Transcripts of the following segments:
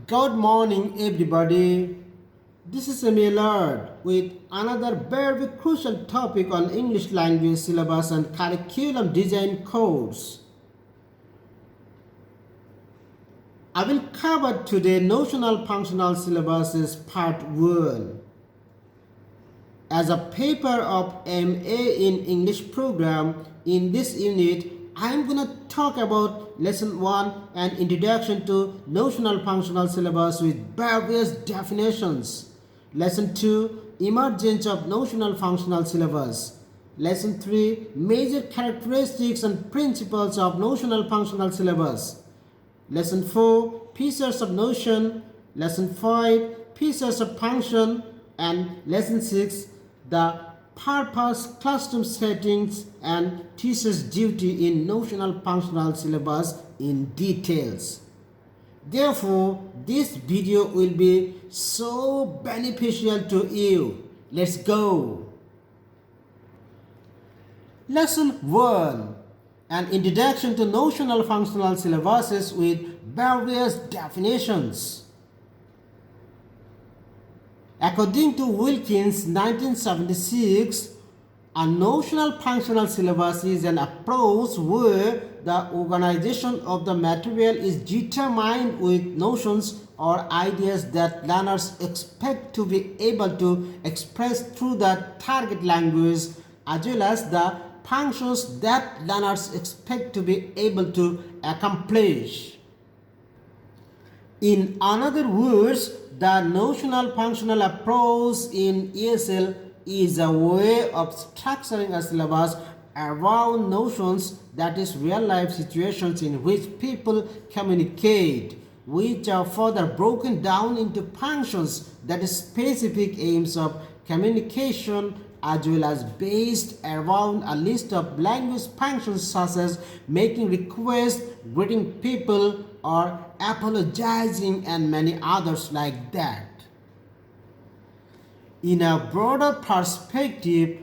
Good morning, everybody. This is Emil with another very crucial topic on English language syllabus and curriculum design course. I will cover today Notional-Functional Syllabuses Part 1. As a paper of MA in English program, in this unit, I am going to talk about Lesson 1 and Introduction to Notional-Functional Syllabus with various definitions. Lesson 2, Emergence of Notional-Functional Syllabus. Lesson 3, Major Characteristics and Principles of Notional-Functional Syllabus. Lesson 4, Features of Notion. Lesson 5, Features of Function. And Lesson 6, the purpose, custom settings, and teacher's duty in Notional-Functional Syllabus in details. Therefore, this video will be so beneficial to you. Let's go. Lesson 1. An introduction to Notional-Functional Syllabuses with various definitions. According to Wilkins, 1976, a notional-functional syllabus is an approach where the organization of the material is determined with notions or ideas that learners expect to be able to express through the target language, as well as the functions that learners expect to be able to accomplish. In other words, the notional-functional approach in ESL is a way of structuring a syllabus around notions, that is, real-life situations in which people communicate, which are further broken down into functions, that is, specific aims of communication, as well as based around a list of language functions such as making requests, greeting people, or apologizing, and many others like that. In a broader perspective,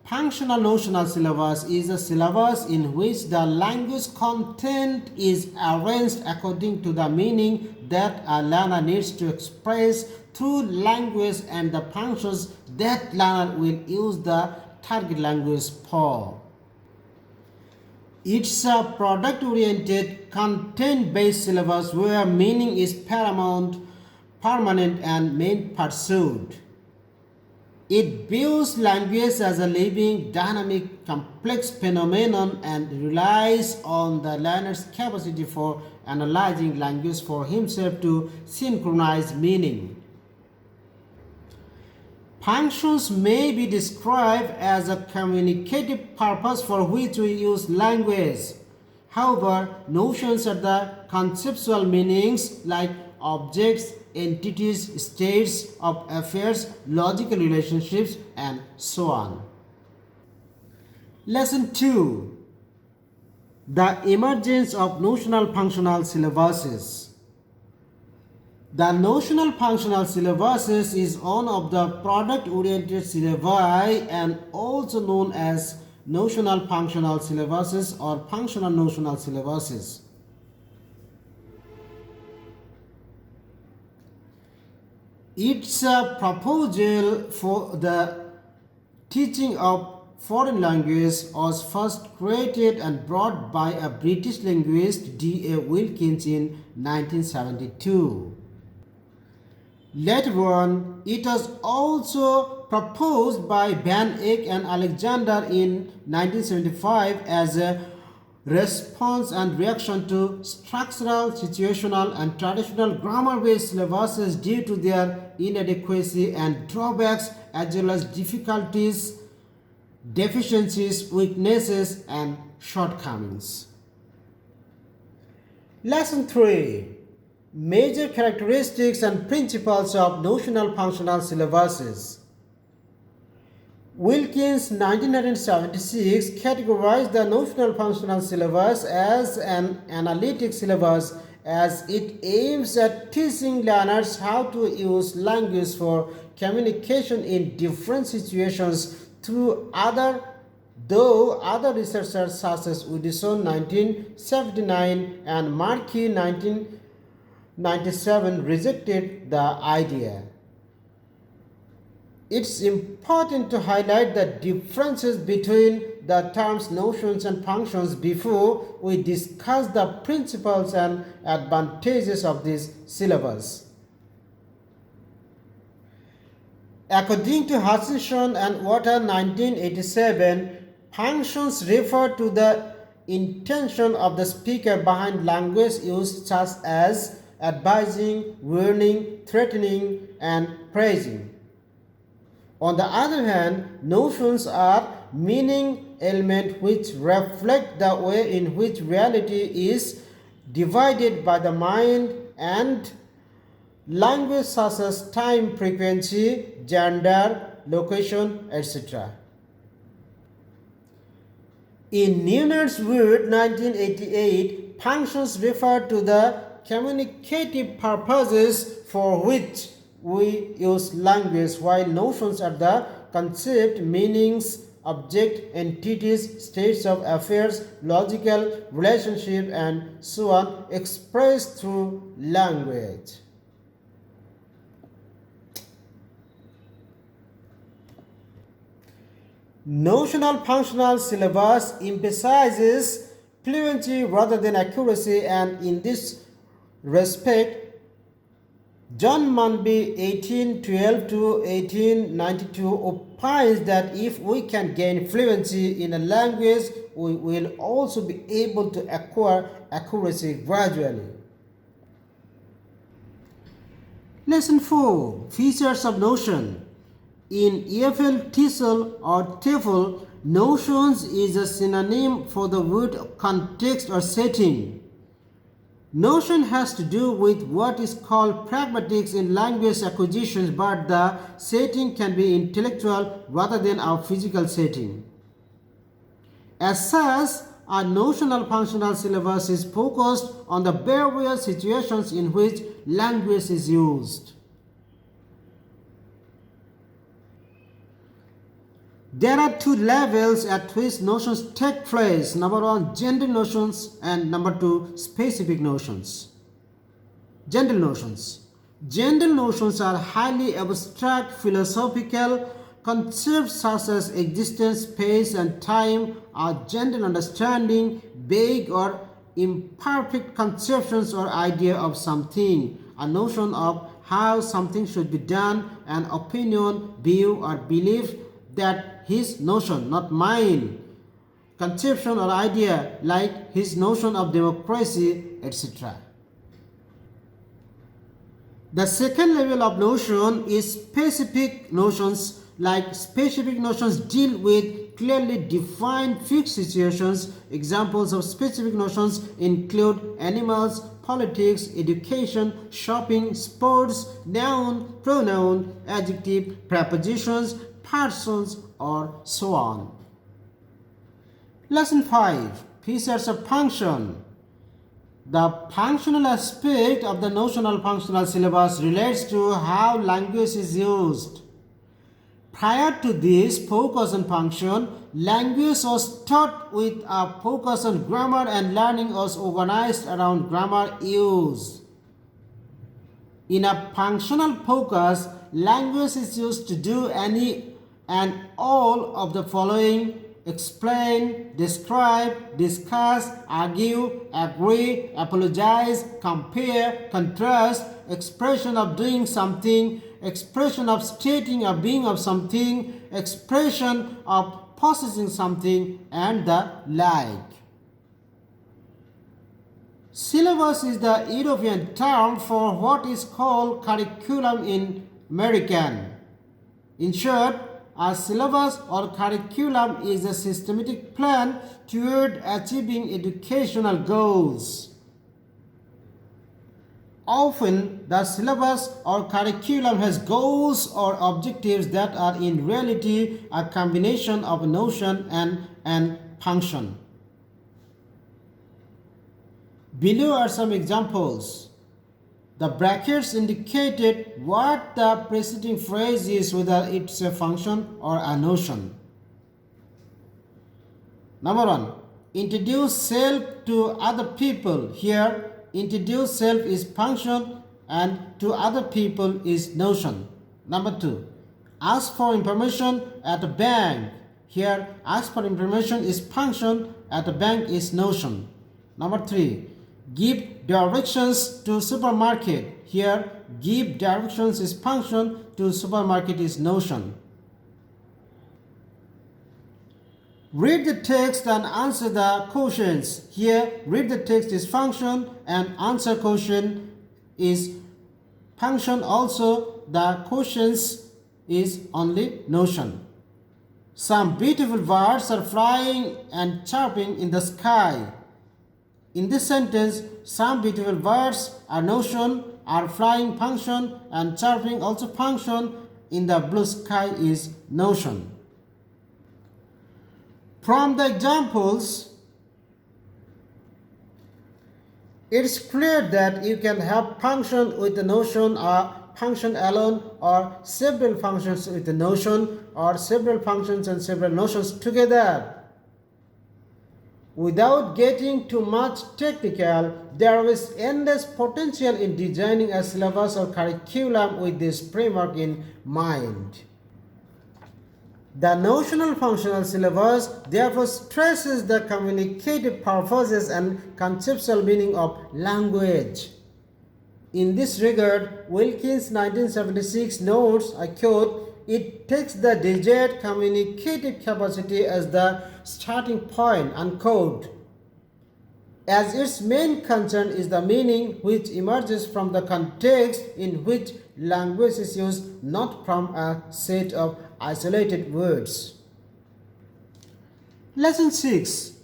functional notional syllabus is a syllabus in which the language content is arranged according to the meaning that a learner needs to express through language and the functions that learner will use the target language for. It's a product-oriented, content-based syllabus where meaning is paramount, permanent, and main pursuit. It views language as a living, dynamic, complex phenomenon and relies on the learner's capacity for analyzing language for himself to synchronize meaning. Functions may be described as a communicative purpose for which we use language. However, notions are the conceptual meanings like objects, entities, states of affairs, logical relationships, and so on. Lesson 2. The emergence of notional-functional syllabuses. The notional-functional syllabuses is one of the product-oriented syllabi and also known as notional-functional syllabuses or functional notional syllabuses. It's a proposal for the teaching of foreign language was first created and brought by a British linguist D.A. Wilkins in 1972. Later on, it was also proposed by Van Eyck and Alexander in 1975 as a response and reaction to structural, situational, and traditional grammar-based syllabuses due to their inadequacy and drawbacks, as well as difficulties, deficiencies, weaknesses, and shortcomings. Lesson 3. Major characteristics and principles of notional-functional syllabuses. Wilkins, 1976, categorized the notional-functional syllabus as an analytic syllabus as it aims at teaching learners how to use language for communication in different situations through other researchers such as Woodison 1979 and Markey 1997 rejected the idea. It's important to highlight the differences between the terms notions and functions before we discuss the principles and advantages of this syllabus. According to Hutchinson and Water 1987, functions refer to the intention of the speaker behind language use such as advising, warning, threatening, and praising. On the other hand, notions are meaning elements which reflect the way in which reality is divided by the mind and language such as time, frequency, gender, location, etc. In Newton's Word 1988, functions refer to the communicative purposes for which we use language, while notions are the concept, meanings, object, entities, states of affairs, logical relationship, and so on expressed through language. Notional-Functional Syllabus emphasizes fluency rather than accuracy, and in this respect, John Manby 1812 to 1892 opines that if we can gain fluency in a language, we will also be able to acquire accuracy gradually. Lesson 4. Features of Notion. In EFL, TESOL or TEFL, notions is a synonym for the word context or setting. Notion has to do with what is called pragmatics in language acquisitions, but the setting can be intellectual rather than our physical setting. As such, a notional-functional syllabus is focused on the various situations in which language is used. There are two levels at which notions take place. Number 1, general notions, and number 2, specific notions. General notions. General notions are highly abstract philosophical concepts such as existence, space, and time, are general understanding, vague or imperfect conceptions or idea of something, a notion of how something should be done, an opinion, view, or belief that his notion, not mine, conception or idea like his notion of democracy, etc. The second level of notion is specific notions. Like specific notions deal with clearly defined fixed situations. Examples of specific notions include animals, politics, education, shopping, sports, noun, pronoun, adjective, prepositions, persons, or so on. Lesson 5. Features of function. The functional aspect of the notional-functional syllabus relates to how language is used. Prior to this focus on function, language was taught with a focus on grammar, and learning was organized around grammar use. In a functional focus, language is used to do any and all of the following: explain, describe, discuss, argue, agree, apologize, compare, contrast, expression of doing something, expression of stating or being of something, expression of possessing something, and the like. Syllabus is the European term for what is called curriculum in American. In short, a syllabus or curriculum is a systematic plan toward achieving educational goals. Often, the syllabus or curriculum has goals or objectives that are in reality a combination of notion and function. Below are some examples. The brackets indicated what the preceding phrase is, whether it's a function or a notion. Number 1, introduce self to other people. Here, introduce self is function and to other people is notion. Number 2, ask for information at a bank. Here, ask for information is function, at a bank is notion. Number 3, give directions to supermarket. Here, give directions is function, to supermarket is notion. Read the text and answer the questions. Here, read the text is function and answer question is function. Also, the questions is only notion. Some beautiful birds are flying and chirping in the sky. In this sentence, some beautiful birds are notion, are flying function, and chirping also function. In the blue sky is notion. From the examples, it's clear that you can have function with the notion or function alone, or several functions with the notion, or several functions and several notions together. Without getting too much technical, there is endless potential in designing a syllabus or curriculum with this framework in mind. The Notional-Functional Syllabus therefore stresses the communicative purposes and conceptual meaning of language. In this regard, Wilkins' 1976 notes, I quote, "It takes the desired communicative capacity as the starting point," unquote, as its main concern is the meaning which emerges from the context in which language is used, not from a set of isolated words. Lesson 6.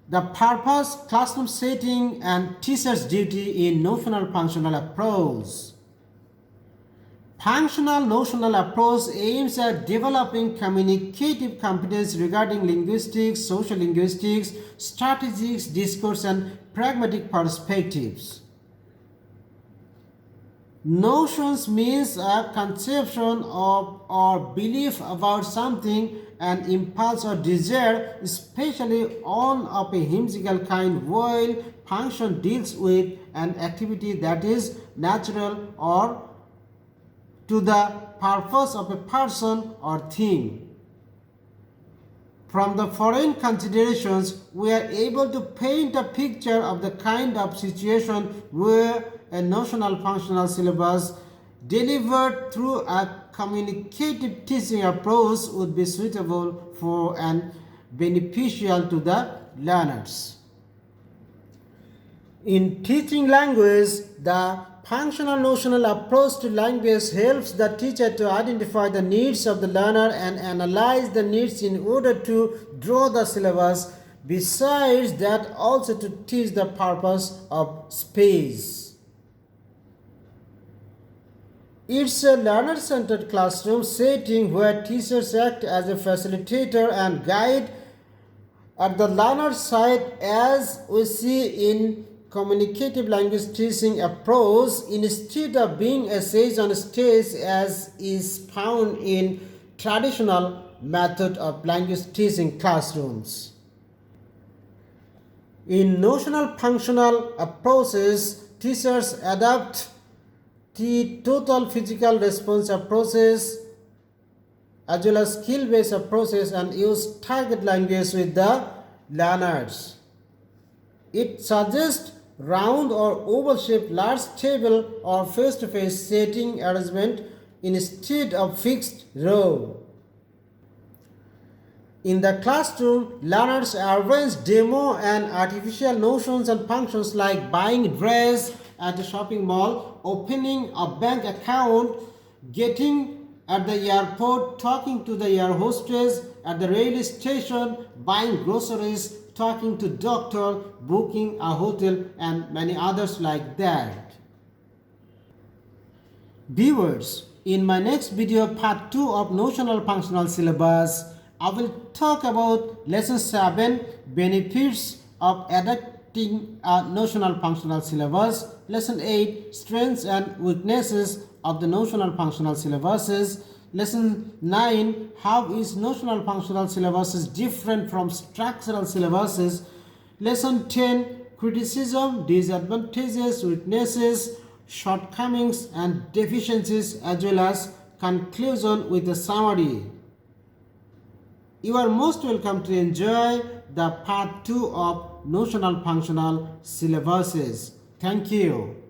The purpose, classroom setting, and teacher's duty in notional-functional approach. Functional notional approach aims at developing communicative competence regarding linguistics, social linguistics, strategies, discourse, and pragmatic perspectives. Notions means a conception of or belief about something, an impulse or desire, especially on of a whimsical kind, while function deals with an activity that is natural or to the purpose of a person or thing. From the foreign considerations, we are able to paint a picture of the kind of situation where a notional-functional syllabus delivered through a communicative teaching approach would be suitable for and beneficial to the learners. In teaching language, the functional notional approach to language helps the teacher to identify the needs of the learner and analyze the needs in order to draw the syllabus. Besides that, also to teach the purpose of space. It's a learner-centered classroom setting where teachers act as a facilitator and guide at the learner's side, as we see in communicative language teaching approach, instead of being a sage on stage as is found in traditional method of language teaching classrooms. In notional-functional approaches, teachers adopt the total physical response approaches as well as skill-based approaches and use target language with the learners. It suggests round or oval-shaped large table or face-to-face setting arrangement instead of fixed row. In the classroom, learners arrange demo and artificial notions and functions like buying a dress at a shopping mall, opening a bank account, getting at the airport, talking to the air hostess at the railway station, buying groceries, talking to doctor, booking a hotel, and many others like that. Viewers, in my next video, part 2 of Notional-Functional Syllabus, I will talk about lesson 7, benefits of adopting a Notional-Functional Syllabus, lesson 8, strengths and weaknesses of the Notional-Functional Syllabuses, lesson 9, how is Notional-Functional Syllabuses different from structural syllabuses, lesson 10, criticism, disadvantages, weaknesses, shortcomings and deficiencies, as well as conclusion with a summary. You are most welcome to enjoy the part 2 of Notional-Functional Syllabuses. Thank you.